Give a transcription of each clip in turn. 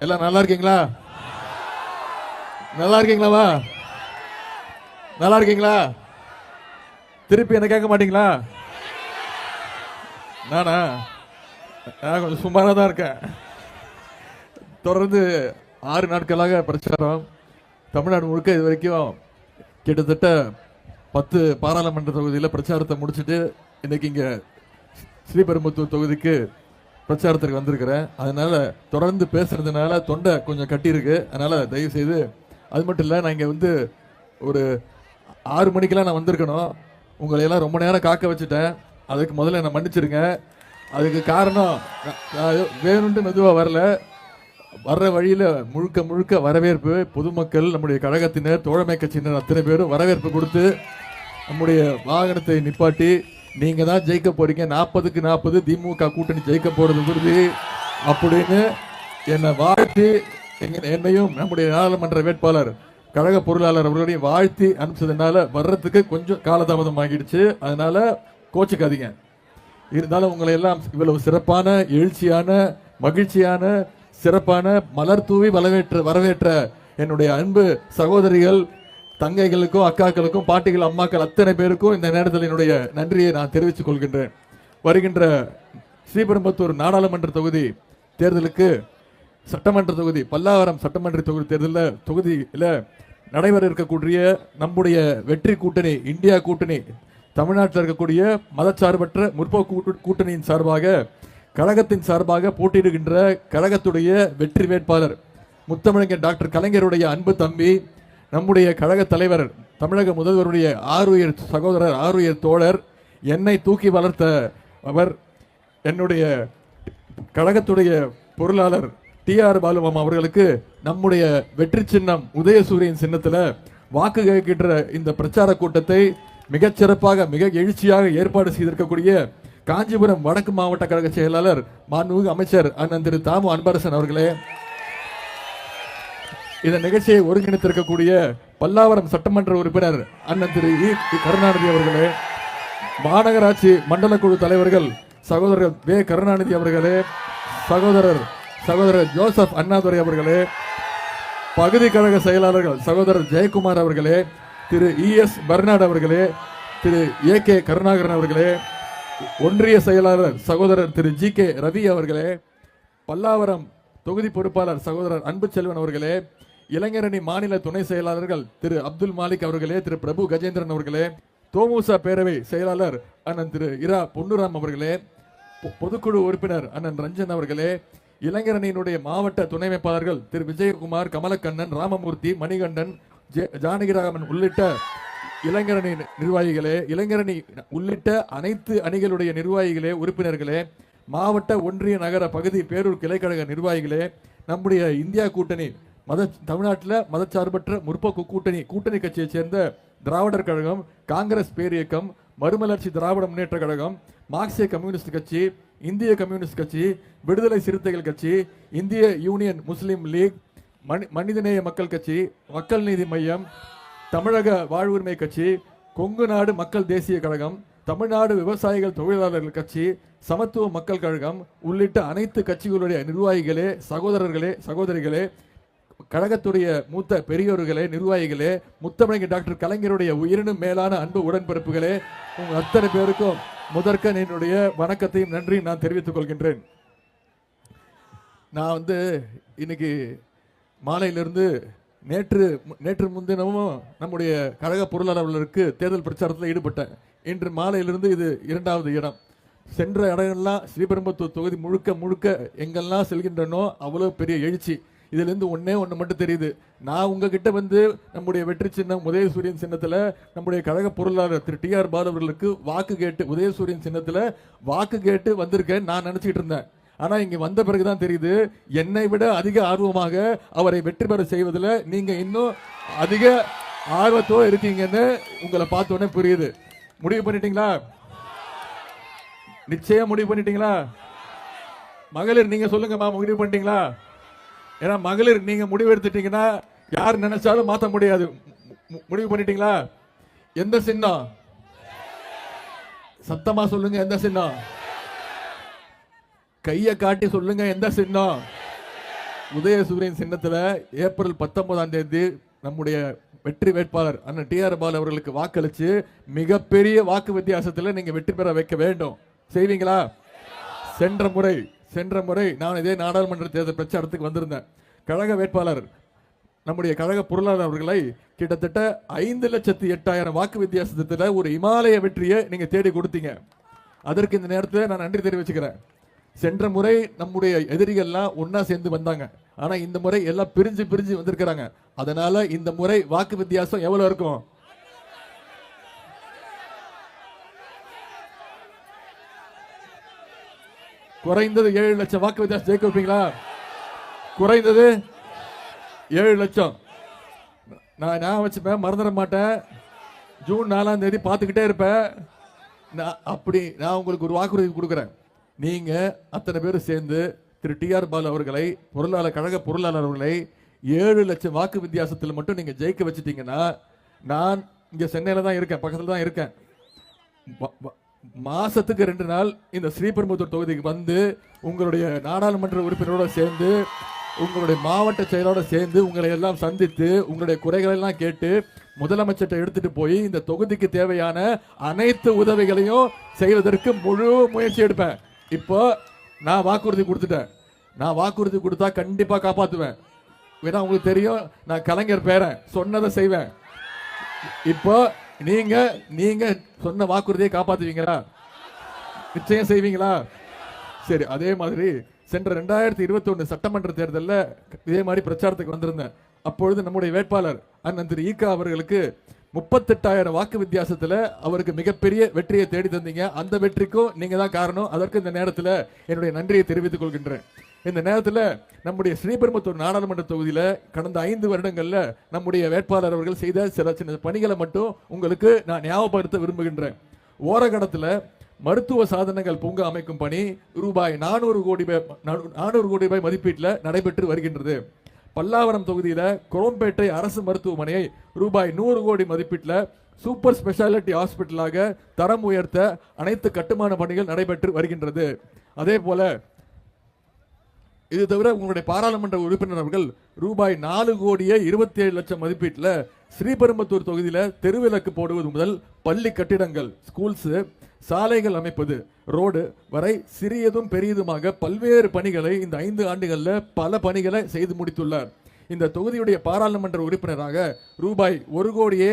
எல்லாம் நல்லா இருக்கீங்களா? நல்லா இருக்கீங்களா? நல்லா இருக்கீங்களா? திருப்பி என்ன கேட்க மாட்டீங்களா? நானா நான் கொஞ்சம் சுமாராக தான் இருக்கேன். தொடர்ந்து 6 நாட்களாக பிரச்சாரம் தமிழ்நாடு முழுக்க இது வரைக்கும் கிட்டத்தட்ட 10 பாராளுமன்ற தொகுதியில் பிரச்சாரத்தை முடிச்சுட்டு இன்னைக்கு இங்கே ஸ்ரீபெரும்புத்தூர் தொகுதிக்கு பிரச்சாரத்திற்கு வந்திருக்கிறேன். அதனால தொடர்ந்து பேசுறதுனால தொண்டை கொஞ்சம் கட்டியிருக்கு. அதனால தயவு செய்து, அது மட்டும் இல்லை, நான் இங்கே வந்து ஒரு 6 மணிக்கெல்லாம் நான் வந்திருக்கணும். உங்களையெல்லாம் ரொம்ப நேரம் காக்க வச்சுட்டேன். அதுக்கு முதல்ல என்னை மன்னிச்சிருங்க. அதுக்கு காரணம் வேணும்ட்டு மெதுவாக வரல. வர்ற வழியில் முழுக்க முழுக்க வரவேற்பு, பொதுமக்கள், நம்முடைய கழகத்தினர், தோழமை கட்சியினர் அத்தனை பேரும் வரவேற்பு கொடுத்து நம்முடைய வாகனத்தை நிப்பாட்டி நீங்க தான் ஜெயிக்க போறீங்க, 40க்கு 40 திமுக கூட்டணி ஜெயிக்க போறது உறுதி அப்படின்னு என்னை வாழ்த்தி என்னையும் நம்முடைய நாடாளுமன்ற வேட்பாளர் கழக பொருளாளர் அவர்களையும் வாழ்த்தி அனுப்பிச்சதுனால வர்றதுக்கு கொஞ்சம் காலதாமதம் ஆகிடுச்சு. அதனால கோச்சுக்காதீங்க. இருந்தாலும் உங்களை எல்லாம் இவ்வளவு சிறப்பான, எழுச்சியான, மகிழ்ச்சியான, சிறப்பான, மலர் தூவி வரவேற்ற என்னுடைய அன்பு சகோதரிகள், தங்கைகளுக்கும், அக்காக்களுக்கும், பாட்டிகள், அம்மாக்கள் அத்தனை பேருக்கும் இந்த நேரத்தில் என்னுடைய நன்றியை நான் தெரிவித்துக் கொள்கின்றேன். வருகின்ற ஸ்ரீபெரும்புத்தூர் நாடாளுமன்ற தொகுதி தேர்தலுக்கு, சட்டமன்ற தொகுதி, பல்லாவரம் சட்டமன்ற தொகுதியில் நடைபெற இருக்கக்கூடிய நம்முடைய வெற்றி கூட்டணி, இந்தியா கூட்டணி, தமிழ்நாட்டில் இருக்கக்கூடிய மதச்சார்பற்ற முற்போக்கு கூட்டணியின் சார்பாக, கழகத்தின் சார்பாக போட்டியிடுகின்ற கழகத்துடைய வெற்றி வேட்பாளர் முத்தமிழர் டாக்டர் கலைஞருடைய அன்பு தம்பி, நம்முடைய கழக தலைவர், தமிழக முதல்வருடைய ஆருயிர் சகோதரர், ஆருயிர் தோழர், என்னை தூக்கி வளர்த்த அவர், என்னுடைய கழகத்துடைய பொருளாளர் TR பாலுமாமா அவர்களுக்கு நம்முடைய வெற்றி சின்னம் உதயசூரியன் சின்னத்தில் வாக்கு கேட்கின்ற இந்த பிரச்சார கூட்டத்தை மிகச்சிறப்பாக, மிக எழுச்சியாக ஏற்பாடு செய்திருக்கக்கூடிய காஞ்சிபுரம் வடக்கு மாவட்ட கழக செயலாளர், மாண்புமிகு அமைச்சர் அண்ணன் திரு தாமு அன்பரசன் அவர்களே, இந்த நிகழ்ச்சியை ஒருங்கிணைத்திருக்கக்கூடிய பல்லாவரம் சட்டமன்ற உறுப்பினர் அண்ணன் திரு கருணாநிதி அவர்களே, மாநகராட்சி மண்டல குழு தலைவர்கள் சகோதரர் வே கருணாநிதி அவர்களே, சகோதரர் ஜோசப் அண்ணாதுரை அவர்களே, பகுதி கழக செயலாளர்கள் சகோதரர் ஜெயக்குமார் அவர்களே, திரு ES பர்னாட் அவர்களே, திரு AK கருணாகரன் அவர்களே, ஒன்றிய செயலாளர் சகோதரர் திரு GK ரவி அவர்களே, பல்லாவரம் தொகுதி பொறுப்பாளர் சகோதரர் அன்பு செல்வன் அவர்களே, இளைஞரணி மாநில துணை செயலாளர்கள் திரு அப்துல் மாலிக் அவர்களே, திரு பிரபு கஜேந்திரன் அவர்களே, தோமுசா பேரவை செயலாளர் அண்ணன் திரு இரா பொன்னுராம் அவர்களே, பொதுக்குழு உறுப்பினர் அண்ணன் ரஞ்சன் அவர்களே, இளைஞரணியினுடைய மாவட்ட துணை அமைப்பாளர்கள் திரு விஜயகுமார், கமலக்கண்ணன், ராமமூர்த்தி, மணிகண்டன், ஜானகிராமன் உள்ளிட்ட இளைஞரணி நிர்வாகிகளே, இளைஞரணி உள்ளிட்ட அனைத்து அணிகளுடைய நிர்வாகிகளே, உறுப்பினர்களே, மாவட்ட, ஒன்றிய, நகர, பகுதி, பேரூர் கிளைக்கழக நிர்வாகிகளே, நம்முடைய இந்தியா கூட்டணி, தமிழ்நாட்டில் மதச்சார்பற்ற முற்போக்கு கூட்டணி கட்சியை சேர்ந்த திராவிடர் கழகம், காங்கிரஸ் பேரியக்கம், மறுமலர்ச்சி திராவிட முன்னேற்ற கழகம், மார்க்சிய கம்யூனிஸ்ட் கட்சி, இந்திய கம்யூனிஸ்ட் கட்சி, விடுதலை சிறுத்தைகள் கட்சி, இந்திய யூனியன் முஸ்லீம் லீக், மனிதநேய மக்கள் கட்சி, மக்கள் நீதி மையம், தமிழக வாழ்வுரிமை கட்சி, கொங்கு நாடு மக்கள் தேசிய கழகம், தமிழ்நாடு விவசாயிகள் தொழிலாளர்கள் கட்சி, சமத்துவ மக்கள் கழகம் உள்ளிட்ட அனைத்து கட்சிகளுடைய நிர்வாகிகளே, சகோதரர்களே, சகோதரிகளே, கழகத்துடைய மூத்த பெரியோர்களே, நிர்வாகிகளே, முத்தமிழர் டாக்டர் கலைஞருடைய உயிரினும் மேலான அன்பு உடன்பிறப்புகளே, உங்க அத்தனை பேருக்கும் முதற்க என்னுடைய வணக்கத்தையும் நன்றியும் நான் தெரிவித்துக் கொள்கின்றேன். நான் இன்னைக்கு மாலையிலிருந்து நேற்று முன்தினமும் நம்முடைய கழக பொருளாளர்களுக்கு தேர்தல் பிரச்சாரத்தில் ஈடுபட்டேன். இன்று மாலையிலிருந்து இது 2வது இடம். சென்ற இடங்கள்லாம் ஸ்ரீபெரும்புத்தூர் தொகுதி முழுக்க எங்கெல்லாம் செல்கின்றனோ அவ்வளோ பெரிய எழுச்சி. இதுலேருந்து ஒன்று மட்டும் தெரியுது. நான் உங்ககிட்ட நம்முடைய வெற்றி சின்னம் உதயசூரியன் சின்னத்தில் நம்முடைய கழக பொருளாளர் திரு TR பாலு அவர்களுக்கு வாக்கு கேட்டு, உதயசூரியன் சின்னத்தில் வாக்கு கேட்டு வந்திருக்கேன் நான் நினச்சிக்கிட்டு இருந்தேன். ஆனால் இங்கே வந்த பிறகுதான் தெரியுது, என்னை விட அதிக ஆர்வமாக அவரை வெற்றி பெற செய்வதில் நீங்கள் இன்னும் அதிக ஆர்வத்தோடு இருக்கீங்கன்னு உங்களை பார்த்தோன்னே புரியுது. முடிவு பண்ணிட்டீங்களா? நிச்சயம் முடிவு பண்ணிட்டீங்களா? மகளிர் நீங்க சொல்லுங்கம்மா, முடிவு பண்ணிட்டீங்களா? ஏன்னா மகளிர் நீங்க முடிவு எடுத்துட்டீங்கன்னா யார் நினைச்சாலும் மாற்ற முடியாது. முடிவு பண்ணிட்டீங்களா? எந்த சின்னம்? சத்தமா சொல்லுங்க, எந்த சின்னம்? கையை காட்டி சொல்லுங்க, எந்த சின்னம்? உதயசூரியன் சின்னத்துல ஏப்ரல் 19ஆம் தேதி நம்முடைய வெற்றி வேட்பாளர் அண்ணன் டி.ஆர். பாலு அவர்களுக்கு வாக்களிச்சு மிகப்பெரிய வாக்கு வித்தியாசத்துல நீங்க வெற்றி பெற வைக்க வேண்டும். செய்வீங்களா? சென்ற முறை நான் இதே நாடாளுமன்ற தேர்தல் பிரச்சாரத்துக்கு வந்திருந்தேன். கழக வேட்பாளர் நம்முடைய கழக பொருளாளர் அவர்களை கிட்டத்தட்ட 5,08,000 வாக்கு வித்தியாசத்துல ஒரு இமாலய வெற்றியை நீங்க தேடி கொடுத்தீங்க. அதற்கு இந்த நேரத்தில் நான் நன்றி தெரிவிச்சுக்கிறேன். சென்ற முறை நம்முடைய எதிரிகள்லாம் ஒன்னா சேர்ந்து வந்தாங்க. ஆனா இந்த முறை எல்லாம் பிரிஞ்சு வந்திருக்கிறாங்க. அதனால இந்த முறை வாக்கு வித்தியாசம் எவ்வளவு இருக்கும்? குறைந்தது 7 லட்சம் வாக்கு வித்தியாசம் ஜெயிக்க வைப்பீங்களா? குறைந்தது 7 லட்சம். நான் வச்சுப்பேன், மறந்துட மாட்டேன். ஜூன் 4ஆம் தேதி பார்த்துக்கிட்டே இருப்பேன். நான் உங்களுக்கு ஒரு வாக்குறுதி கொடுக்குறேன். நீங்க அத்தனை பேரும் சேர்ந்து திரு டி.ஆர். பாலு அவர்களை கழக பொருளாளர் அவர்களை 7 லட்சம் வாக்கு வித்தியாசத்தில் மட்டும் நீங்க ஜெயிக்க வச்சுட்டீங்கன்னா, நான் இங்க சென்னையில தான் இருக்கேன், பக்கத்துல தான் இருக்கேன். மாசத்துக்கு 2 நாள் இந்த ஸ்ரீபெரும்புதூர் தொகுதிக்கு வந்து உங்களுடைய நாடாளுமன்ற உறுப்பினரோட சேர்ந்து உங்களுடைய மாவட்ட செயலோட சேர்ந்து உங்களை எல்லாம் சந்தித்து உங்களுடைய குறைகளை எல்லாம் கேட்டு முதலமைச்சர்கிட்ட எடுத்துட்டு போய் இந்த தொகுதிக்கு தேவையான அனைத்து உதவிகளையும் செய்வதற்கு முழு முயற்சி எடுப்பேன். இப்போ நான் வாக்குறுதி கொடுத்துட்டேன். நான் வாக்குறுதி கொடுத்தா கண்டிப்பா காப்பாத்துவேன். ஏன்னா உங்களுக்கு தெரியும், நான் கலைஞர் பேரன், சொன்னதை செய்வேன். இப்போ நீங்க சொன்ன வாக்குறுதியை காப்பாத்துவீங்களா? நிச்சயம் செய்வீங்களா? சரி. அதே மாதிரி சென்ற 2021 சட்டமன்ற தேர்தலில் இதே மாதிரி பிரச்சாரத்துக்கு வந்திருந்தேன். அப்பொழுது நம்முடைய வேட்பாளர் அண்ணன் திரு ஈகா அவர்களுக்கு 38,000 வாக்கு வித்தியாசத்துல அவருக்கு மிகப்பெரிய வெற்றியை தேடி தந்தீங்க. அந்த வெற்றிக்கும் நீங்க தான் காரணம். அதற்கு இந்த நேரத்தில் என்னுடைய நன்றியை தெரிவித்துக் கொள்கின்றேன். இந்த நேரத்தில் நம்முடைய ஸ்ரீபெரும்புதூர் நாடாளுமன்ற தொகுதியில கடந்த 5 வருடங்கள்ல நம்முடைய வேட்பாளர் அவர்கள் செய்த சில சின்ன பணிகளை மட்டும் உங்களுக்கு நான் ஞாபகப்படுத்த விரும்புகின்றேன். ஓரகடத்துல மருத்துவ சாதனங்கள் பூங்கா அமைக்கும் பணி ரூபாய் 400 கோடி ரூபாய் மதிப்பீட்டில் நடைபெற்று வருகின்றது. பல்லாவரம் தொகுதியில குரோம்பேட்டை அரசு மருத்துவமனையை ரூபாய் 100 கோடி மதிப்பீட்டில் சூப்பர் ஸ்பெஷாலிட்டி ஹாஸ்பிட்டலாக தரம் உயர்த்த அனைத்து கட்டுமான பணிகள் நடைபெற்று வருகின்றது. அதே போல இது தவிர உங்களுடைய பாராளுமன்ற உறுப்பினர் அவர்கள் ரூபாய் 4 கோடியே 27 லட்சம் மதிப்பீட்டில் ஸ்ரீபெரும்புதூர் தொகுதியில தெருவிளக்கு போடுவது முதல் பள்ளி கட்டிடங்கள், ஸ்கூல்ஸ், சாலைகள் அமைப்பது, ரோடு வரை சிறியதும் பெரியதுமாக பல்வேறு பணிகளை இந்த 5 ஆண்டுகள்ல பல பணிகளை செய்து முடித்துள்ளார். இந்த தொகுதியுடைய பாராளுமன்ற உறுப்பினராக ரூபாய் 1 கோடியே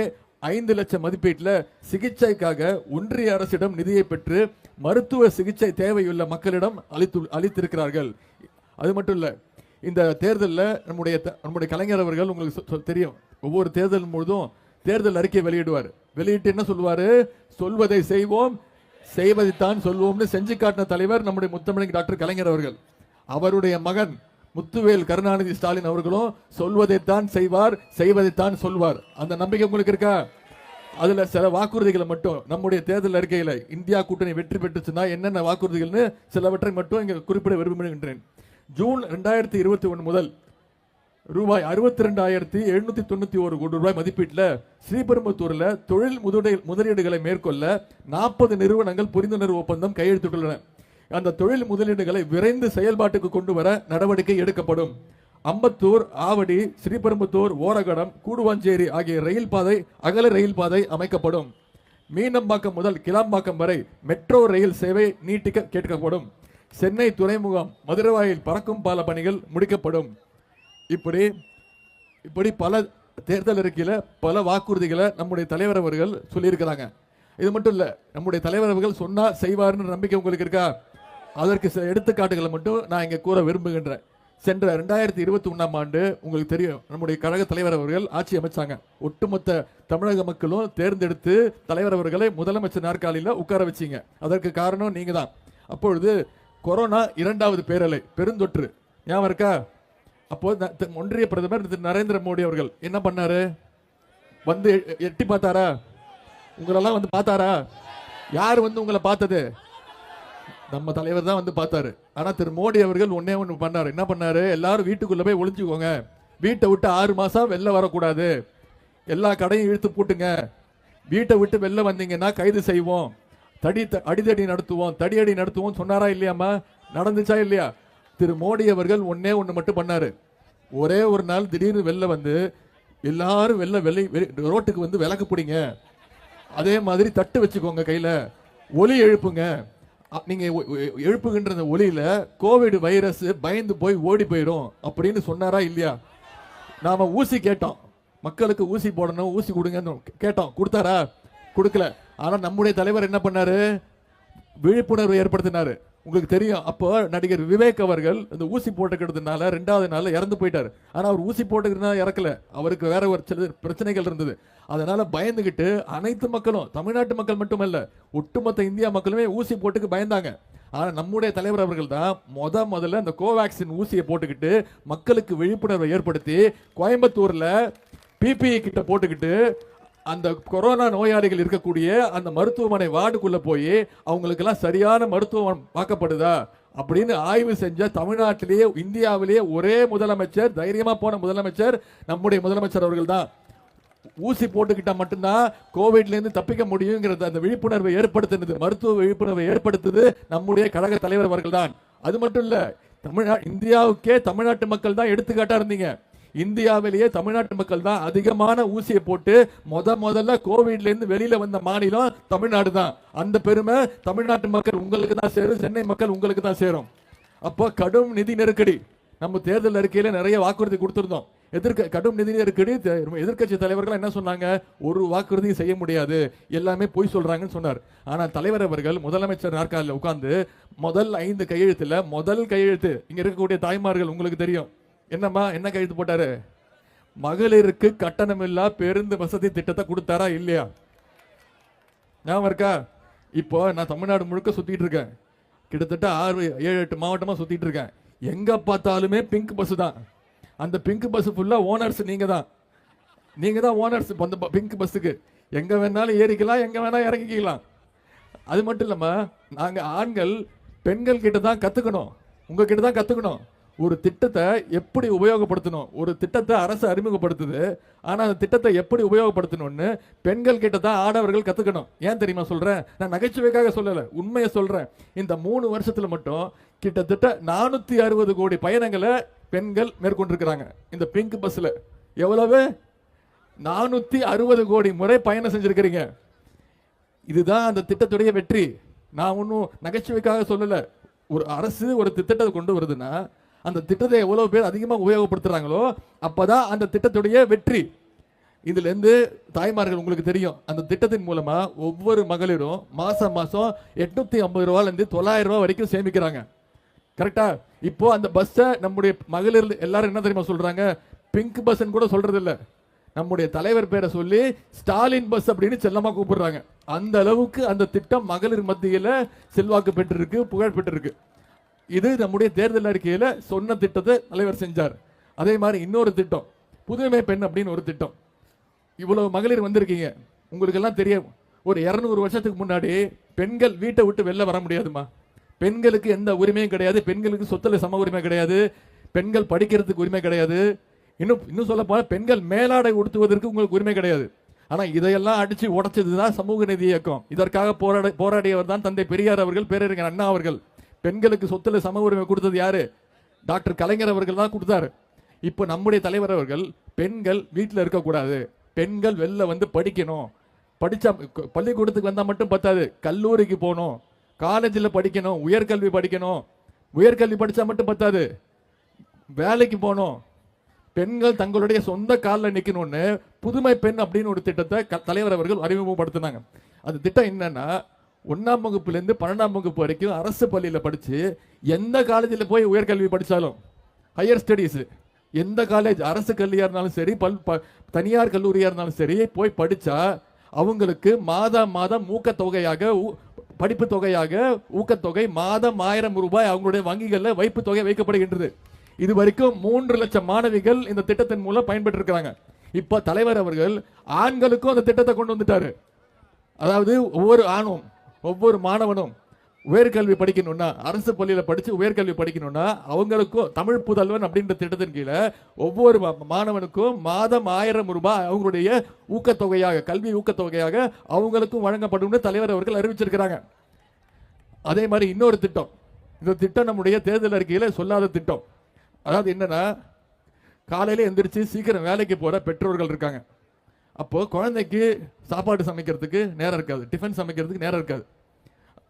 5 லட்சம் மதிப்பீட்டில் சிகிச்சைக்காக ஒன்றிய அரசிடம் நிதியை பெற்று மருத்துவ சிகிச்சை தேவையுள்ள மக்களிடம் அளித்திருக்கிறார்கள். அது மட்டும் இல்ல, இந்த தேர்தலில் நம்முடைய கலைஞர் அவர்கள் உங்களுக்கு தெரியும், ஒவ்வொரு தேர்தல் முழுதும் தேர்தல் அறிக்கை வெளியிடுவார். வெளியிட்டு என்ன சொல்லுவாரு? சொல்வதை செய்வோம், செய்வதைத்தான் சொல்வோம்னு செஞ்சு காட்டின தலைவர் நம்முடைய முத்தமிழ் டாக்டர் கலைஞர் அவர்கள். அவருடைய மகன் முத்துவேல் கருணாநிதி ஸ்டாலின் அவர்களும் சொல்வதைத்தான் செய்வார், செய்வதைத்தான் சொல்வார். அந்த நம்பிக்கை உங்களுக்கு இருக்கா? அதுல சில வாக்குறுதிகளை மட்டும் நம்முடைய தேர்தல் அறிக்கையில இந்தியா கூட்டணி வெற்றி பெற்றுச்சுன்னா என்னென்ன வாக்குறுதிகள்னு சிலவற்றை மட்டும் இங்க குறிப்பிட விரும்புகின்றேன். ஜூன் 2021 முதல் ரூபாய் 62,791 கோடி ரூபாய் மதிப்பீட்டில் ஸ்ரீபெரும்புதூர்ல தொழில் முதலீடுகளை மேற்கொள்ள 40 நிறுவனங்கள் புரிந்துணர்வு ஒப்பந்தம் கையெழுத்திட்டுள்ளன. அந்த தொழில் முதலீடுகளை விரைந்து செயல்பாட்டுக்கு கொண்டு வர நடவடிக்கை எடுக்கப்படும். அம்பத்தூர், ஆவடி, ஸ்ரீபெரும்புதூர், ஓரகடம், கூடுவாஞ்சேரி ஆகிய ரயில் பாதை அகல ரயில் பாதை அமைக்கப்படும். மீனம்பாக்கம் முதல் கிளாம்பாக்கம் வரை மெட்ரோ ரயில் சேவை நீட்டிக்க கேட்கப்படும். சென்னை துறைமுகம், மதுரவாயில் பறக்கும் பால பணிகள் முடிக்கப்படும். இப்படி பல தேர்தல் அறிக்கையில பல வாக்குறுதிகளை நம்முடைய தலைவர் அவர்கள் சொல்லியிருக்கிறாங்க. இது மட்டும் இல்ல, நம்முடைய தலைவர் அவர்கள் சொன்னா செய்வார்னு நம்பிக்கை உங்களுக்கு இருக்கா? அதற்கு சில எடுத்துக்காட்டுகளை மட்டும் நான் இங்க கூற விரும்புகின்றேன். சென்ற 2021ஆம் ஆண்டு உங்களுக்கு தெரியும், நம்முடைய கழக தலைவர் அவர்கள் ஆட்சி அமைச்சாங்க. ஒட்டுமொத்த தமிழக மக்களும் தேர்ந்தெடுத்து தலைவர் அவர்களை முதலமைச்சர் நாற்காலியில் உட்கார வச்சீங்க. அதற்கு காரணம் நீங்க தான். அப்பொழுது கொரோனா 2வது பேரலை பெருந்தொற்று ஞாபகம் இருக்கா? அப்போ ஒன்றிய பிரதமர் திரு நரேந்திர மோடி அவர்கள் என்ன பண்ணாரு? வந்து எட்டி பார்த்தாரா? உங்களெல்லாம் வந்து பார்த்தாரா? யார் வந்து உங்களை பார்த்தது? நம்ம தலைவர் தான் வந்து பார்த்தாரு. ஆனா திரு மோடி அவர்கள் ஒன்னே ஒன்று பண்ணாரு. என்ன பண்ணாரு? எல்லாரும் வீட்டுக்குள்ள போய் ஒளிஞ்சுக்கோங்க, வீட்டை விட்டு 6 மாசம் வெளில வரக்கூடாது, எல்லா கடையும் இழுத்து பூட்டுங்க, வீட்டை விட்டு வெளில வந்தீங்கன்னா கைது செய்வோம், அடிதடி நடத்துவோம், தடியடி நடத்துவோம் சொன்னாரா இல்லையாமா? நடந்துச்சா இல்லையா? திரு மோடி அவர்கள் ஒண்ணு மட்டும் பண்ணாரு. ஒரே ஒரு நாள் திடீர்னு வெளில வந்து எல்லாரும் ரோட்டுக்கு வந்து விளக்கு பிடிங்க, அதே மாதிரி தட்டு வச்சுக்கோங்க, கையில ஒலி எழுப்புங்க. நீங்க எழுப்புகின்ற ஒலியில கோவிட் வைரஸ் பயந்து போய் ஓடி போயிடும் அப்படின்னு சொன்னாரா இல்லையா? நாம ஊசி கேட்டோம், மக்களுக்கு ஊசி போடணும், ஊசி கொடுங்க கேட்டோம், கொடுத்தாரா? கொடுக்கல. ஆனா நம்முடைய தலைவர் என்ன பண்ணாரு? விழிப்புணர்வு ஏற்படுத்தினாரு. உங்களுக்கு தெரியும், அப்போ நடிகர் விவேக் அவர்கள் இந்த ஊசி போட்டுக்கிறதுனால 2வது நாள் இறந்து போயிட்டாரு. ஆனா அவர் ஊசி போட்டுக்கிறதுனால இறக்கல, அவருக்கு வேற ஒரு சில பிரச்சனைகள் இருந்தது. அதனால பயந்துகிட்டு அனைத்து மக்களும், தமிழ்நாட்டு மக்கள் மட்டுமல்ல, ஒட்டுமொத்த இந்தியா மக்களுமே ஊசி போட்டுக்கு பயந்தாங்க. ஆனா நம்முடைய தலைவர் அவர்கள் தான் முதல்ல அந்த கோவேக்சின் ஊசியை போட்டுக்கிட்டு மக்களுக்கு விழிப்புணர்வை ஏற்படுத்தி கோயம்புத்தூர்ல பிபிஇ கிட்ட போட்டுக்கிட்டு அந்த கொரோனா நோயாளிகள் இருக்கக்கூடிய அந்த மருத்துவமனை வார்டுக்குள்ள போய் அவங்களுக்கு எல்லாம் சரியான மருத்துவம் பார்க்கப்படுதா அப்படின்னு ஆய்வு செஞ்ச தமிழ்நாட்டிலேயே இந்தியாவிலேயே ஒரே முதலமைச்சர், தைரியமா போன முதலமைச்சர் நம்முடைய முதலமைச்சர் அவர்கள் தான். ஊசி போட்டுக்கிட்டா மட்டும்தான் கோவிட்ல இருந்து தப்பிக்க முடியுங்கிறது அந்த விழிப்புணர்வை ஏற்படுத்தினது, மருத்துவ விழிப்புணர்வை ஏற்படுத்துது நம்முடைய கழக தலைவர் அவர்கள் தான். அது மட்டும் இல்ல, இந்தியாவுக்கே தமிழ்நாட்டு மக்கள் தான் எடுத்துக்காட்டா இருந்தீங்க. இந்தியாவிலேயே தமிழ்நாட்டு மக்கள் தான் அதிகமான ஊசியை போட்டு முதல்ல கோவிட்ல இருந்து வெளியில வந்த மாநிலம் தமிழ்நாடு தான். அந்த பெருமை தமிழ்நாட்டு மக்கள் உங்களுக்கு தான் சேரும், சென்னை மக்கள் உங்களுக்கு தான் சேரும். அப்போ கடும் நிதி நெருக்கடி, நம்ம தேர்தல் அறிக்கையில நிறைய வாக்குறுதி கொடுத்திருந்தோம். கடும் நிதி நெருக்கடி, எதிர்க்கட்சி தலைவர்கள் என்ன சொன்னாங்க? ஒரு வாக்குறுதியும் செய்ய முடியாது, எல்லாமே பொய் சொல்றாங்கன்னு சொன்னார். ஆனா தலைவர் அவர்கள் முதலமைச்சர் நாற்காலில் உட்கார்ந்து முதல் 5 கையெழுத்துல முதல் கையெழுத்து, இங்க இருக்கக்கூடிய தாய்மார்கள் உங்களுக்கு தெரியும் என்னம்மா என்ன கையெழுத்து போட்டாரு? மகளிருக்கு கட்டணமில்லா பேருந்து வசதி திட்டத்தை கொடுத்தாரா இல்லையா? ஞாபகம் இருக்கா? இப்போ நான் தமிழ்நாடு முழுக்க சுத்திட்டு இருக்கேன், கிட்டத்தட்ட 6-7-8 மாவட்டமா சுத்திட்டு இருக்கேன். எங்க பார்த்தாலுமே பிங்க் பஸ் தான். அந்த பிங்க் பஸ் ஃபுல்லா ஓனர்ஸ் நீங்க தான் ஓனர்ஸ். அந்த பிங்க் பஸ்ஸுக்கு எங்க வேணாலும் ஏறிக்கலாம், எங்க வேணாலும் இறங்கிக்கலாம். அது மட்டும் இல்லாம நாங்க ஆண்கள் பெண்கள் கிட்ட தான் கத்துக்கணும், உங்ககிட்ட தான் கத்துக்கணும். ஒரு திட்டத்தை எப்படி உபயோகப்படுத்தணும், ஒரு திட்டத்தை அரசு அறிமுகப்படுத்துது, ஆனா அந்த திட்டத்தை எப்படி உபயோகப்படுத்தணும்னு பெண்கள் கிட்ட தான் ஆடவர்கள் கத்துக்கணும். ஏன் தெரியுமா சொல்றேன்? நான் நகைச்சுவைக்காக சொல்லல, உண்மையை சொல்றேன். இந்த 3 வருஷத்துல மட்டும் கிட்டத்தட்ட 460 கோடி பயணங்களை பெண்கள் மேற்கொண்டிருக்கிறாங்க இந்த பிங்க் பஸ்ல. எவ்வளவு? 460 கோடி முறை பயணம் செஞ்சிருக்கிறீங்க. இதுதான் அந்த திட்டத்துடைய வெற்றி. நான் ஒன்னும் நகைச்சுவைக்காக சொல்லல. ஒரு அரசு ஒரு திட்டத்தை கொண்டு வருதுன்னா அந்த திட்டத்தை எவ்வளவு பேர் அதிகமாக உபயோகப்படுத்துறாங்களோ அப்பதான் அந்த திட்டத்துடைய வெற்றி. இதுல இருந்து தாய்மார்கள் உங்களுக்கு தெரியும், அந்த திட்டத்தின் மூலமா ஒவ்வொரு மகளிரும் மாசம் 850 ரூபாயில இருந்து 900 ரூபாய் வரைக்கும் சேமிக்கிறாங்க. கரெக்டா? இப்போ அந்த பஸ்ஸை நம்முடைய மகளிர் எல்லாரும் என்ன தெரியுமா சொல்றாங்க? பிங்க் பஸ் கூட சொல்றது இல்ல, நம்முடைய தலைவர் பேரை சொல்லி ஸ்டாலின் பஸ் அப்படின்னு செல்லமா கூப்பிடுறாங்க. அந்த அளவுக்கு அந்த திட்டம் மகளிர் மத்தியில செல்வாக்கு பெற்றிருக்கு, புகழ் பெற்றிருக்கு. இது நம்முடைய தேர்தல் அறிக்கையில சொன்ன திட்டத்தை தலைவர் செஞ்சார். அதே மாதிரி இன்னொரு திட்டம், புதுமை பெண் அப்படின்னு ஒரு திட்டம். இவ்வளவு மகளிர் வந்திருக்கீங்க, உங்களுக்கு எல்லாம் தெரியும், ஒரு 200 வருஷத்துக்கு முன்னாடி பெண்கள் வீட்டை விட்டு வெளில வர முடியாதுமா. பெண்களுக்கு எந்த உரிமையும் கிடையாது, பெண்களுக்கு சொத்துல சம உரிமை கிடையாது, பெண்கள் படிக்கிறதுக்கு உரிமை கிடையாது, இன்னும் சொல்ல போனா பெண்கள் மேலாடை உடுத்துவதற்கு உங்களுக்கு உரிமை கிடையாது. ஆனா இதையெல்லாம் அடிச்சு உடைச்சதுதான் சமூக நீதி இயக்கம். இதற்காக போராடியவர் தான் தந்தை பெரியார் அவர்கள், பேரறிஞர் அண்ணா அவர்கள். பெண்களுக்கு சொத்துல சம உரிமை கொடுத்தது யாரு? டாக்டர் கலைஞர் அவர்கள் தான் கொடுத்தாரு. இப்போ நம்முடைய தலைவர் அவர்கள் பெண்கள் வீட்டில் இருக்கக்கூடாது, பெண்கள் வெளில வந்து படிக்கணும், படிச்சா பள்ளிக்கூடத்துக்கு வந்தா மட்டும் பத்தாது, கல்லூரிக்கு போகணும், காலேஜில் படிக்கணும், உயர்கல்வி படிக்கணும், உயர்கல்வி படிச்சா மட்டும் பத்தாது, வேலைக்கு போகணும், பெண்கள் தங்களுடைய சொந்த காலில் நிற்கணும்னு புதுமை பெண் அப்படின்னு ஒரு திட்டத்தை தலைவர் அவர்கள் அறிமுகப்படுத்தினாங்க. அந்த திட்டம் என்னன்னா, 1ஆம் வகுப்புலேருந்து 12ஆம் வகுப்பு வரைக்கும் அரசு பள்ளியில் படித்து எந்த காலேஜில் போய் உயர்கல்வி படித்தாலும், ஹையர் ஸ்டடீஸு எந்த காலேஜ் அரசு கல்வியாக இருந்தாலும் சரி, தனியார் கல்லூரியாக இருந்தாலும் சரி, போய் படித்தா அவங்களுக்கு மாதம் ஊக்கத்தொகையாக, படிப்பு தொகையாக ஊக்கத்தொகை மாதம் 1000 ரூபாய் அவங்களுடைய வங்கிகளில் வைப்பு தொகை வைக்கப்படுகின்றது. இது வரைக்கும் 3 லட்சம் மாணவிகள் இந்த திட்டத்தின் மூலம் பயன்பெற்று இருக்கிறாங்க. இப்ப தலைவர் அவர்கள் ஆண்களுக்கும் அந்த திட்டத்தை கொண்டு வந்துட்டாரு. அதாவது ஒவ்வொரு ஆணும் ஒவ்வொரு மாணவனும் உயர்கல்வி படிக்கணும்னா, அரசு பள்ளியில படிச்சு உயர்கல்வி படிக்கணும்னா அவங்களுக்கும் தமிழ் புதல்வன் அப்படின்ற திட்டத்தின் கீழே ஒவ்வொரு மாணவனுக்கும் மாதம் 1000 ரூபாய் அவங்களுடைய ஊக்கத்தொகையாக, கல்வி ஊக்கத்தொகையாக அவங்களுக்கும் வழங்கப்படும் தலைவர் அவர்கள் அறிவிச்சிருக்கிறாங்க. அதே மாதிரி இன்னொரு திட்டம், இந்த திட்டம் நம்முடைய தேர்தல் அறிக்கையில சொல்லாத திட்டம். அதாவது என்னன்னா, காலையில எந்திரிச்சு சீக்கிரம் வேலைக்கு போற பெற்றோர்கள் இருக்காங்க. அப்போ குழந்தைக்கு சாப்பாடு சமைக்கிறதுக்கு நேரம் இருக்காது, டிஃபன் சமைக்கிறதுக்கு நேரம் இருக்காது.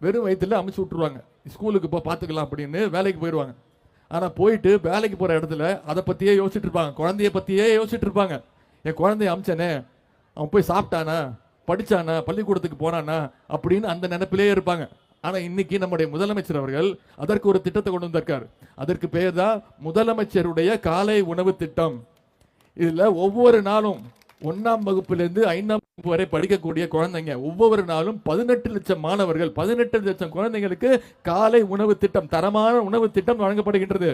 வெறும் வயிற்றுல அமுச்சு விட்டுருவாங்க, ஸ்கூலுக்கு போ பார்த்துக்கலாம் அப்படின்னு வேலைக்கு போயிடுவாங்க. ஆனால் போயிட்டு வேலைக்கு போகிற இடத்துல அதை பற்றியே யோசிச்சுட்டு இருப்பாங்க, குழந்தைய பற்றியே யோசிச்சுட்டு இருப்பாங்க. என் குழந்தைய அமிச்சனே, அவன் போய் சாப்பிட்டானா, படித்தானா, பள்ளிக்கூடத்துக்கு போனானா அப்படின்னு அந்த நினைப்பிலே இருப்பாங்க. ஆனால் இன்னைக்கு நம்முடைய முதலமைச்சர் அவர்கள் அதற்கு ஒரு திட்டத்தை கொண்டு வந்திருக்கார். அதற்கு பேர் தான் முதலமைச்சருடைய காலை உணவு திட்டம். இதில் ஒவ்வொரு நாளும் 1ஆம் வகுப்பிலிருந்து 5ஆம் வகுப்பு வரை படிக்கக்கூடிய குழந்தைங்க ஒவ்வொரு நாளும் 18 லட்சம் மாணவர்கள், 18 லட்சம் குழந்தைங்களுக்கு காலை உணவு திட்டம், தரமான உணவு திட்டம் வழங்கப்படுகின்றது.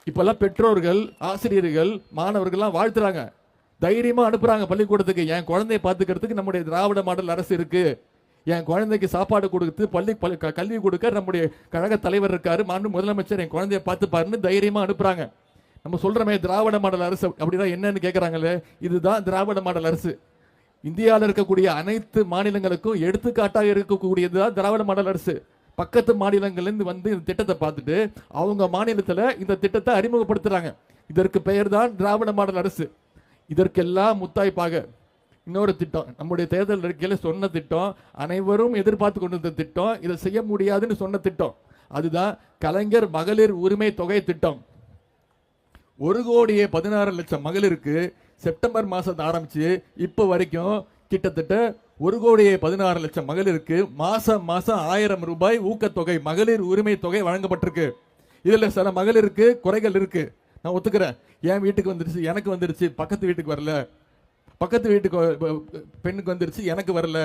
இப்பெல்லாம் பெற்றோர்கள், ஆசிரியர்கள், மாணவர்கள்லாம் வாழ்த்துறாங்க, தைரியமா அனுப்புறாங்க பள்ளிக்கூடத்துக்கு. என் குழந்தைய பார்த்துக்கிறதுக்கு நம்முடைய திராவிட மாடல் அரசு இருக்கு, என் குழந்தைக்கு சாப்பாடு கொடுத்து கல்வி கொடுக்க நம்முடைய கழக தலைவர் இருக்காரு, மாண்பு முதலமைச்சர் என் குழந்தைய பார்த்து பாருன்னு தைரியமா அனுப்புறாங்க. நம்ம சொல்றமே திராவிட மாடல் அரசு அப்படின்னா என்னன்னு கேட்கறாங்களே, இதுதான் திராவிட மாடல் அரசு. இந்தியாவில் இருக்கக்கூடிய அனைத்து மாநிலங்களுக்கும் எடுத்துக்காட்டாக இருக்கக்கூடியதுதான் திராவிட மாடல் அரசு. பக்கத்து மாநிலங்கள்லேருந்து வந்து இந்த திட்டத்தை பார்த்துட்டு அவங்க மாநிலத்தில் இந்த திட்டத்தை அறிமுகப்படுத்துறாங்க. இதற்கு பெயர் தான் திராவிட மாடல் அரசு. இதற்கெல்லாம் முத்தாய்ப்பாக இன்னொரு திட்டம், நம்முடைய தேர்தல் அறிக்கையில் சொன்ன திட்டம், அனைவரும் எதிர்பார்த்து கொண்டிருந்த திட்டம், இதை செய்ய முடியாதுன்னு சொன்ன திட்டம், அதுதான் கலைஞர் மகளிர் உரிமை தொகை திட்டம். 1,16,00,000 மகளிருக்கு செப்டம்பர் மாசம் ஆரம்பிச்சு இப்ப வரைக்கும் கிட்டத்தட்ட 1,16,00,000 மகளிருக்கு மாசம் 1000 ரூபாய் ஊக்கத்தொகை, மகளிர் உரிமை தொகை வழங்கப்பட்டிருக்கு. இதுல சில மகளிருக்கு குறைகள் இருக்கு, நான் ஒத்துக்கிறேன். என் வீட்டுக்கு வந்துருச்சு, எனக்கு வந்துருச்சு, பக்கத்து வீட்டுக்கு வரல, பக்கத்து வீட்டுக்கு பெண்ணுக்கு வந்துருச்சு, எனக்கு வரல,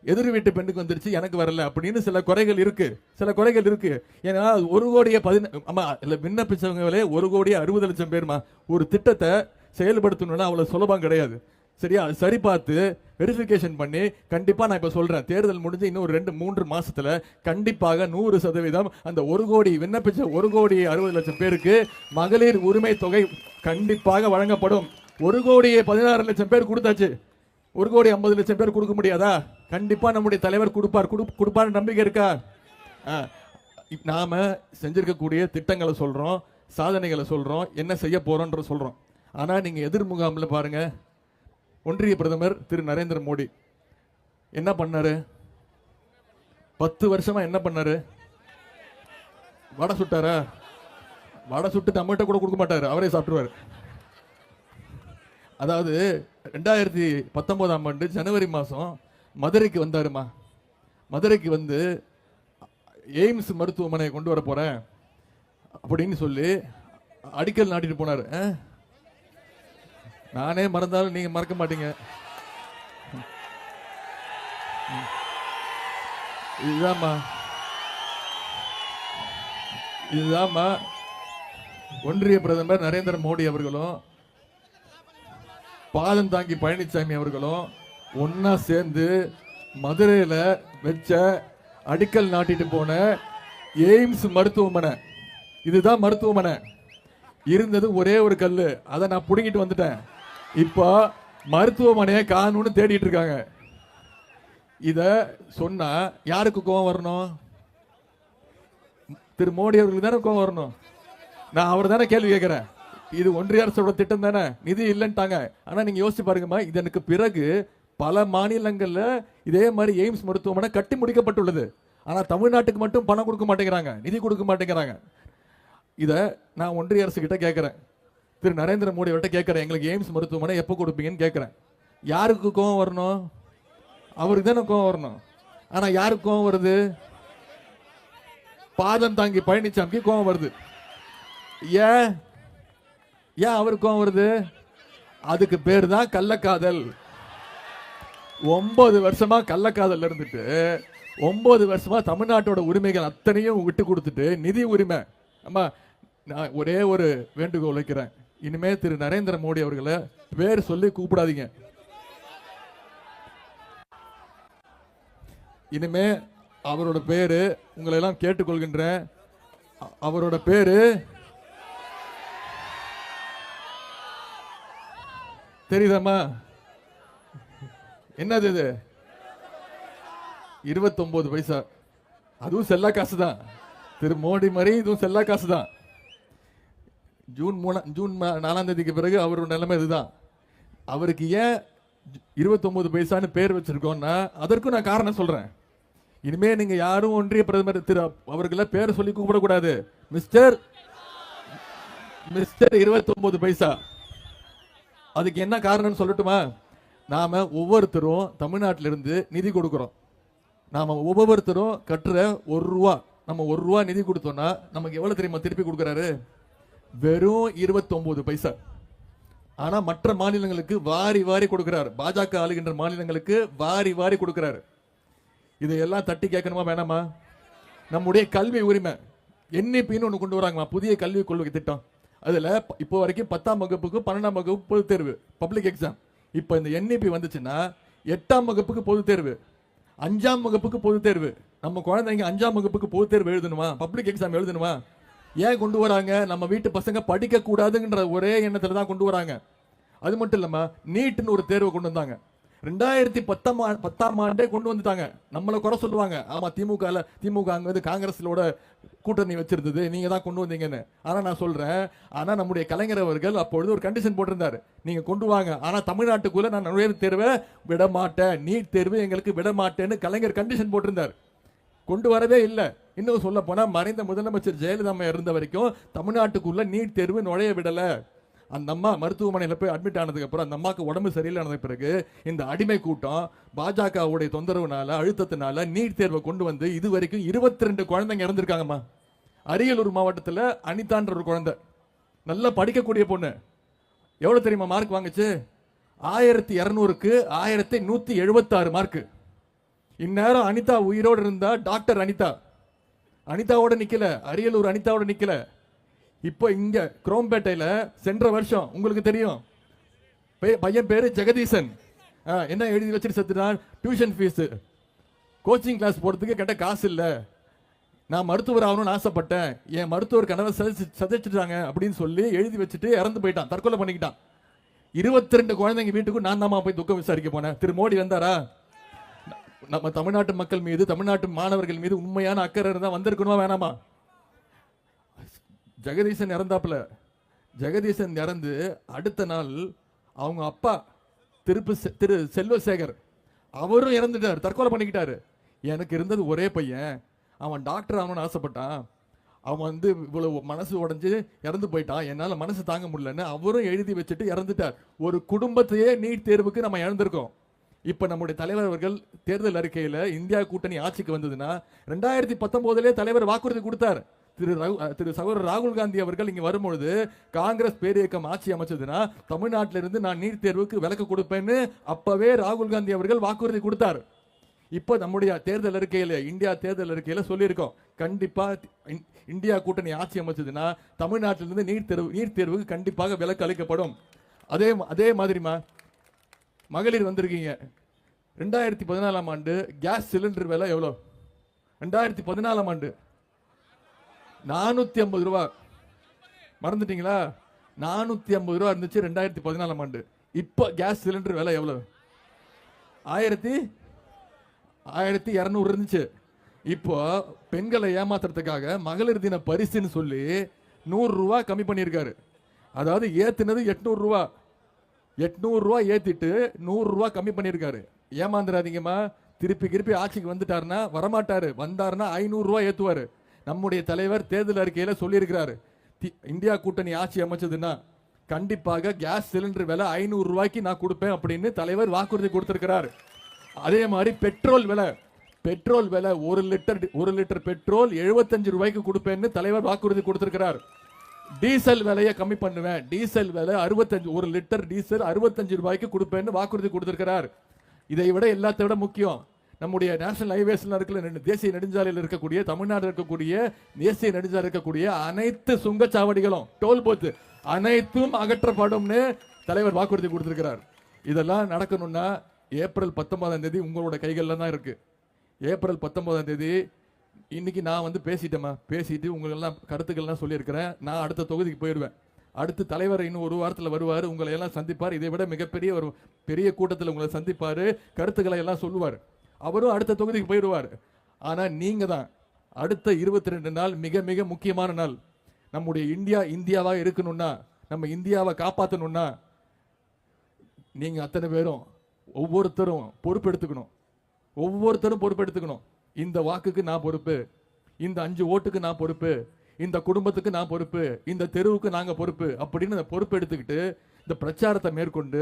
எதிர் வீட்டு பெண்ணுக்கு வந்துருச்சு, எனக்கு வரல அப்படின்னு சில குறைகள் இருக்கு, ஏன்னா 1,10,00,000 விண்ணப்பிச்சவங்களே 1,60,00,000 பேருமா. ஒரு திட்டத்தை செயல்படுத்தணும்னா அவ்வளவு சுலபம் கிடையாது. சரியா? சரி பார்த்து வெரிஃபிகேஷன் பண்ணி கண்டிப்பா நான் இப்ப சொல்றேன், தேர்தல் முடிஞ்சு இன்னும் 2-3 மாசத்துல கண்டிப்பாக 100% அந்த 1 கோடி விண்ணப்பிச்ச 1,60,00,000 பேருக்கு மகளிர் உரிமை தொகை கண்டிப்பாக வழங்கப்படும். 1,16,00,000 பேர் கொடுத்தாச்சு, 1,50,00,000 பேர் கொடுக்க முடியாதா? கண்டிப்பா நம்முடைய தலைவர் கொடுப்பார் நம்பிக்கை இருக்கா? நாம செஞ்சிருக்கக்கூடிய திட்டங்களை சொல்றோம், சாதனைகளை சொல்றோம், என்ன செய்ய போறோம்ன்ற சொல்றோம். ஆனா நீங்க எதிர் முகாம்ல பாருங்க, ஒன்றிய பிரதமர் திரு நரேந்திர மோடி என்ன பண்ணாரு? 10 வருஷமா என்ன பண்ணாரு? வடை சுட்டாரா? வடை சுட்டு நம்மகிட்ட கூட கொடுக்க மாட்டாரு, அவரே சாப்பிட்டுருவாரு. அதாவது 2019ஆம் ஆண்டு ஜனவரி மாதம் மதுரைக்கு வந்தாருமா. மதுரைக்கு வந்து எய்ம்ஸ் மருத்துவமனை கொண்டு வர போறேன் அப்படின்னு சொல்லி அடிக்கல் நாட்டிட்டு போனாரு. நானே மறந்தாலும் நீங்க மறக்க மாட்டீங்க. இதுதான்மா ஒன்றிய பிரதமர் நரேந்திர மோடி அவர்களும் பாதம் தாங்கி பழனிசாமி அவர்களும் ஒன்னா சேர்ந்து மதுரையில வச்ச அடிக்கல் நாட்டிட்டு போன எய்ம்ஸ் மருத்துவமனை. இதுதான் மருத்துவமனை. இருந்தது ஒரே ஒரு கல்லு, அதை நான் புடுங்கிட்டு வந்துட்டேன். இப்போ மருத்துவமனையை காணும்னு தேடிட்டு இருக்காங்க. இத சொன்னா யாருக்கு கோவம் வரணும்? திரு மோடி அவர்களுக்கு தானே கோவம் வரணும். நான் அவர் தானே கேள்வி கேட்கிறேன். இது ஒன்றிய அரசோட திட்டம் தானே, நிதி இல்லைன்ட்டாங்க. ஆனா நீங்க யோசிச்சு பாருங்கம்மா, இதற்கு பிறகு பல மாநிலங்கள்ல இதே மாதிரி எய்ம்ஸ் மருத்துவமனை கட்டி முடிக்கப்பட்டுள்ளது. ஆனா தமிழ்நாட்டுக்கு மட்டும் பணம் கொடுக்க மாட்டேங்கிறாங்க, நிதி கொடுக்க மாட்டேங்கிறாங்க. இத நான் ஒன்றிய அரசு கிட்ட கேட்கிறேன், திரு நரேந்திர மோடி அவர்கிட்ட கேட்கிறேன், எங்களுக்கு எய்ம்ஸ் மருத்துவமனை எப்போ கொடுப்பீங்கன்னு கேட்கிறேன். யாருக்கு கோவம் வரணும்? அவருக்கு தானே கோவம் வரணும். ஆனா யாருக்கு கோவம் வருது? பாதம் தாங்கி பழனிசாமிக்கு கோவம் வருது. ஏன் அவருக்கு கோவம் வருது? அதுக்கு பேர் தான் கள்ளக்காதல். 9 வருஷமா கள்ளக்காதல் இருந்துட்டு 9 வருஷமா தமிழ்நாட்டோட உரிமைகள் அத்தனையும் விட்டு கொடுத்துட்டு நிதி உரிமை. அம்மா நான் ஒரே ஒரு வேண்டுகோள் வைக்கிறேன், இனிமே திரு நரேந்திர மோடி அவர்களை பேர் சொல்லி கூப்பிடாதீங்க. இனிமே அவரோட பேரு உங்களை எல்லாம் கேட்டுக்கொள்கின்றேன். அவரோட பேரு தெரியுதாம்மா? என்னது இது? 29 பைசா. அதுவும் செல்லா காசு தான். திரு மோடி மாதிரி இதுவும் செல்லா காசு தான். ஜூன் 4ஆம் தேதிக்கு பிறகு அவரோட நிலைமை இதுதான். அவருக்கு ஏன் 29 பைசான்னு பேர் வச்சிருக்கோம்னா அதற்கும் நான் காரணம் சொல்றேன். இனிமே நீங்க யாரும் ஒன்றிய பிரதமர் திரு அவர்களை பேர் சொல்லி கூப்பிடக்கூடாது. மிஸ்டர் 29 பைசா. அதுக்கு என்ன காரணம் சொல்லட்டுமா? நாம ஒவ்வொருத்தரும் தமிழ்நாட்டிலிருந்து நிதி கொடுக்கிறோம். நாம ஒவ்வொருத்தரும் கட்டுற 1 ரூபா, நம்ம 1 ரூபா நிதி கொடுத்தோம்னா நமக்கு எவ்வளவு தெரியுமா திருப்பி கொடுக்கறாரு? வெறும் 29 பைசா. ஆனா மற்ற மாநிலங்களுக்கு வாரி வாரி கொடுக்கிறார். பாஜக ஆளுகின்ற மாநிலங்களுக்கு வாரி வாரி கொடுக்கிறார். இதையெல்லாம் தட்டி கேட்கணுமா வேணாமா? நம்முடைய கல்வி உரிமை என்இபின்னு ஒன்று கொண்டு வராங்கம்மா, புதிய கல்விக் கொள்கை திட்டம். அதுல இப்போ வரைக்கும் 10ஆம் வகுப்புக்கு 12ஆம் வகுப்பு பொதுத் தேர்வு, பப்ளிக் எக்ஸாம். இப்போ இந்த என்இபி வந்துச்சுன்னா 8ஆம் வகுப்புக்கு பொதுத் தேர்வு, 5ஆம் வகுப்புக்கு பொதுத் தேர்வு. நம்ம குழந்தைங்க 5ஆம் வகுப்புக்கு பொதுத் தேர்வு எழுதணுமா, பப்ளிக் எக்ஸாம் எழுதணுமா? ஏன் கொண்டு வராங்க? நம்ம வீட்டு பசங்க படிக்க கூடாதுன்ற ஒரே எண்ணத்துல தான் கொண்டு வராங்க. அது மட்டும் இல்லாம நீட்னு ஒரு தேர்வை கொண்டு வந்தாங்க. 2010ஆம் ஆண்டே கொண்டு வந்துட்டாங்க. நம்மளை குறை சொல்லுவாங்க, ஆமா திமுக அங்க வந்து காங்கிரஸோட கூட்டணி வச்சிருந்தது, நீங்க தான் கொண்டு வந்தீங்கன்னு. ஆனா நான் சொல்றேன், ஆனா நம்முடைய கலைஞர் அவர்கள் அப்பொழுது ஒரு கண்டிஷன் போட்டிருந்தாரு, நீங்க கொண்டு வாங்க, ஆனா தமிழ்நாட்டுக்குள்ள நான் நுழைவுத் தேர்வை விட மாட்டேன், நீட் தேர்வு எங்களுக்கு விட மாட்டேன்னு கலைஞர் கண்டிஷன் போட்டிருந்தார். கொண்டு வரவே இல்லை. இன்னும் சொல்ல போனா மறைந்த முதலமைச்சர் ஜெயலலிதா இருந்த வரைக்கும் தமிழ்நாட்டுக்குள்ள நீட் தேர்வு நுழைய விடல. அந்த அம்மா மருத்துவமனையில் போய் அட்மிட் ஆனதுக்கு அப்புறம் அந்த அம்மாவுக்கு உடம்பு சரியில்லாத பிறகு இந்த அடிமை கூட்டம் பாஜகவுடைய தொந்தரவுனால அழுத்தத்தினால நீட் தேர்வை கொண்டு வந்து இது வரைக்கும் 22 குழந்தைங்க இறந்திருக்காங்கம்மா. அரியலூர் மாவட்டத்தில் அனிதான்ற ஒரு குழந்தை, நல்லா படிக்கக்கூடிய பொண்ணு, எவ்வளவு தெரியுமா மார்க் வாங்குச்சு? 1200க்கு 1176 மார்க். இந்நேரம் அனிதா உயிரோடு இருந்தா டாக்டர் அனிதாவோட நிக்கல, அரியலூர் அனிதாவோட நிக்கல. இப்போ இங்க குரோம்பேட்டையில சென்ற வருஷம் உங்களுக்கு தெரியும், பையன் பேரு ஜெகதீசன். என்ன எழுதி வச்சுட்டு செத்துட்டான்? டியூஷன் ஃபீஸ், கோச்சிங் கிளாஸ் போறதுக்கு கேட்ட காசு இல்ல, நான் மருத்துவர் ஆகணும்னு ஆசைப்பட்டேன், என் மருத்துவர் கனவை சதைச்சிட்டாங்க அப்படின்னு சொல்லி எழுதி வச்சுட்டு இறந்து போயிட்டான், தற்கொலை பண்ணிக்கிட்டான். 22 குழந்தைங்க வீட்டுக்கு நான் தாமா போய் துக்கம் விசாரிக்க போனேன். திரு மோடி வந்தாரா? நம்ம தமிழ்நாட்டு மக்கள் மீது, தமிழ்நாட்டு மாணவர்கள் மீது உண்மையான அக்கறை இருந்தா வந்திருக்கணுமா வேணாமா? ஜெகதீசன் இறந்தாப்புல, ஜெகதீசன் இறந்து அடுத்த நாள் அவங்க அப்பா திரு செல்வசேகர் அவரும் இறந்துட்டார், தற்கொலை பண்ணிக்கிட்டாரு. எனக்கு இருந்தது ஒரே பையன், அவன் டாக்டர் ஆகணும்னு ஆசைப்பட்டான், அவன் வந்து இவ்வளவு மனசு உடைஞ்சு இறந்து போயிட்டான், என்னால மனசு தாங்க முடியலன்னு அவரும் எழுதி வச்சுட்டு இறந்துட்டார். ஒரு குடும்பத்தையே நீட் தேர்வுக்கு நம்ம இழந்திருக்கோம். இப்ப நம்முடைய தலைவர் அவர்கள் தேர்தல் அறிக்கையில இந்தியா கூட்டணி ஆட்சிக்கு வந்ததுன்னா 2019 தலைவர் வாக்குறுதி கொடுத்தார். திரு சகோதரர் ராகுல் காந்தி அவர்கள் இங்க வரும்பொழுது காங்கிரஸ் பேரியக்கம் ஆட்சி அமைச்சதுன்னா தமிழ்நாட்டிலிருந்து நான் நீட் தேர்வுக்கு விலக்கு கொடுப்பேன்னு அப்பவே ராகுல் காந்தி அவர்கள் வாக்குறுதி கொடுத்தார். இப்போ நம்முடைய தேர்தல் அறிக்கையில, இந்தியா தேர்தல் அறிக்கையில சொல்லியிருக்கோம், கண்டிப்பா இந்தியா கூட்டணி ஆட்சி அமைச்சதுன்னா தமிழ்நாட்டிலிருந்து நீட் தேர்வுக்கு கண்டிப்பாக விலக்கு அளிக்கப்படும். அதே மாதிரிமா மகளிர் வந்திருக்கீங்க. 2014ஆம் ஆண்டு கேஸ் சிலிண்டர் விலை எவ்வளவு? 2014ஆம் ஆண்டு 450 ரூபாய். மறந்துட்டீங்களா? 450 ரூபாய் இருந்துச்சு 2014ஆம் ஆண்டு. இப்ப கேஸ் சிலிண்டர் விலை எவ்வளவு? 1200 இருந்துச்சு. இப்போ பெண்களை ஏமாத்துறதுக்காக மகளிர் தின பரிசுன்னு சொல்லி 100 ரூபாய் கம்மி பண்ணியிருக்காரு. அதாவது ஏத்துனது 800 ரூபாய், 800 ரூபாய் ஏத்திட்டு 100 ரூபாய் கம்மி பண்ணியிருக்காரு. ஏமாந்துடாதீங்கம்மா, திருப்பி ஆட்சிக்கு வந்துட்டாருன்னா வரமாட்டாரு, வந்தாருன்னா 500 ரூபாய் ஏத்துவாரு. நம்முடைய தலைவர் தேர்தல் அறிக்கையில சொல்லியிருக்கிறாரு, இந்தியா கூட்டணி ஆட்சி அமைச்சதுன்னா கண்டிப்பாக கேஸ் சிலிண்டர் விலை 500 ரூபாய்க்கு நான் கொடுப்பேன் அப்படின்னு தலைவர் வாக்குறுதி கொடுத்திருக்கிறார். அதே மாதிரி பெட்ரோல் விலை 1 லிட்டர் பெட்ரோல் 75 ரூபாய்க்கு கொடுப்பேன்னு தலைவர் வாக்குறுதி கொடுத்திருக்கிறார். டீசல் விலையை கம்மி பண்ணுவேன், டீசல் விலை 65, 1 லிட்டர் டீசல் 65 ரூபாய்க்கு கொடுப்பேன்னு வாக்குறுதி கொடுத்திருக்கிறார். இதை விட எல்லாத்தை விட முக்கியம், நம்முடைய நேஷனல் ஹைவேஸ்ல இருக்கிற தேசிய நெடுஞ்சாலையில் இருக்கக்கூடிய, தமிழ்நாடு இருக்கக்கூடிய தேசிய நெடுஞ்சாலை இருக்கக்கூடிய அனைத்து சுங்கச்சாவடிகளும், டோல் பூத் அனைத்தும் அகற்றப்படும்னு தலைவர் வாக்குறுதி கொடுத்திருக்கிறார். இதெல்லாம் நடக்கணும்னா ஏப்ரல் 19ஆம் தேதி உங்களோட கைகள்ல தான் இருக்கு. ஏப்ரல் 19ஆம் தேதி இன்னைக்கு நான் வந்து பேசிட்டு உங்களெல்லாம் கருத்துக்கள்லாம் சொல்லியிருக்கிறேன். நான் அடுத்த தொகுதிக்கு போயிடுவேன். அடுத்து தலைவர் இன்னும் 1 வாரத்தில் வருவார், உங்களை எல்லாம் சந்திப்பார். இதை விட மிகப்பெரிய ஒரு பெரிய கூட்டத்தில் உங்களை சந்திப்பார், கருத்துக்களை எல்லாம் சொல்லுவார். அவரும் அடுத்த தொகுதிக்கு போயிடுவார். ஆனா நீங்க தான் அடுத்த 22 நாள் மிக மிக முக்கியமான நாள். நம்முடைய இந்தியா இந்தியாவா இருக்கணும்னா, நம்ம இந்தியாவை காப்பாற்றணும்னா, நீங்க அத்தனை பேரும் ஒவ்வொருத்தரும் பொறுப்பெடுத்துக்கணும். இந்த வாக்குக்கு நான் பொறுப்பு, இந்த 5 ஓட்டுக்கு நான் பொறுப்பு, இந்த குடும்பத்துக்கு நான் பொறுப்பு, இந்த தெருவுக்கு நாங்க பொறுப்பு அப்படின்னு அந்த பொறுப்பு எடுத்துக்கிட்டு இந்த பிரச்சாரத்தை மேற்கொண்டு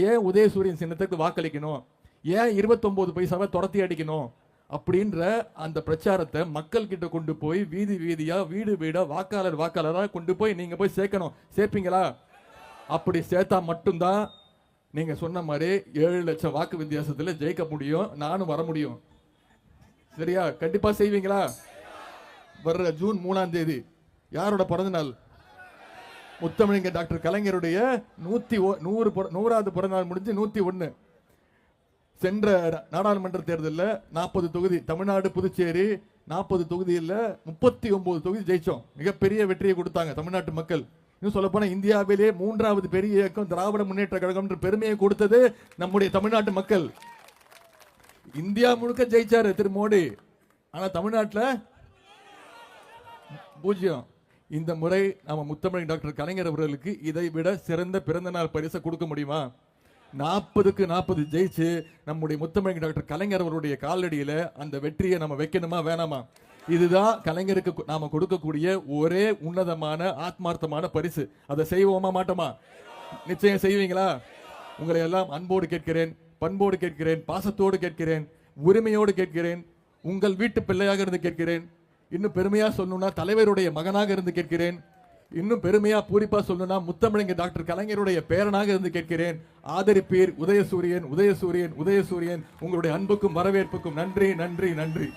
ஏன் உதயசூரியன் சின்னத்துக்கு வாக்களிக்கணும், ஏன் 29 பைசாவை துரத்தி அடிக்கணும் அப்படின்ற அந்த பிரச்சாரத்தை மக்கள் கிட்ட கொண்டு போய் வீதி வீதியா வீடு வீடா வாக்காளரா கொண்டு போய் நீங்க போய் சேர்க்கணும். சேர்ப்பீங்களா? அப்படி சேர்த்தா மட்டும்தான் நீங்க சொன்ன மாதிரி 7 லட்சம் வாக்கு வித்தியாசத்துல ஜெயிக்க முடியும், நானும் வர முடியும். சரியா? கண்டிப்பா செய்வீங்களா? வர்ற ஜூன் 3ஆம் தேதி யாரோட பிறந்த நாள்? முத்தமிழங்க டாக்டர் கலைஞருடைய 100வது பிறந்த நாள் முடிஞ்சு 101. சென்ற நாடாளுமன்ற தேர்தலில் 40 தொகுதி, தமிழ்நாடு புதுச்சேரி 40 தொகுதியில் 39 தொகுதி ஜெயிச்சோம். மிகப்பெரிய வெற்றியை கொடுத்தாங்க தமிழ்நாட்டு மக்கள். இன்னும் சொல்ல போனா இந்தியாவிலே 3வது பெரிய இயக்கம் திராவிட முன்னேற்ற கழகம் என்ற பெருமையை கொடுத்தது நம்முடைய தமிழ்நாட்டு மக்கள். இந்தியா முழுக்க ஜெயிச்சாரு திரு மோடி, ஆனா தமிழ்நாட்டில் 0. இந்த முறை நம்ம முத்தமிழ் டாக்டர் கலைஞர் அவர்களுக்கு இதை விட சிறந்த பிறந்த நாள் பரிசை கொடுக்க முடியுமா? 40க்கு 40 ஜெயிச்சு நம்முடைய முத்தமிழ் டாக்டர் கலைஞர் அவருடைய காலடியில அந்த வெற்றியை நம்ம வைக்கணுமா வேணாமா? இதுதான் கலைஞருக்கு நாம கொடுக்கக்கூடிய ஒரே உன்னதமான ஆத்மார்த்தமான பரிசு. அதை செய்வோமா மாட்டோமா? நிச்சயம் செய்வீங்களா? உங்களை எல்லாம் அன்போடு கேட்கிறேன், பண்போடு கேட்கிறேன், பாசத்தோடு கேட்கிறேன், உரிமையோடு கேட்கிறேன், உங்கள் வீட்டு பிள்ளையாக இருந்து கேட்கிறேன், இன்னும் பெருமையா சொல்லணும்னா தலைவருடைய மகனாக இருந்து கேட்கிறேன், இன்னும் பெருமையா பூரிப்பா சொல்லணும்னா முத்தமிழங்க டாக்டர் கலைஞருடைய பேரனாக இருந்து கேட்கிறேன். ஆதரிப்பீர். உதயசூரியன், உதயசூரியன், உதயசூரியன். உங்களுடைய அன்புக்கும் வரவேற்புக்கும் நன்றி, நன்றி, நன்றி.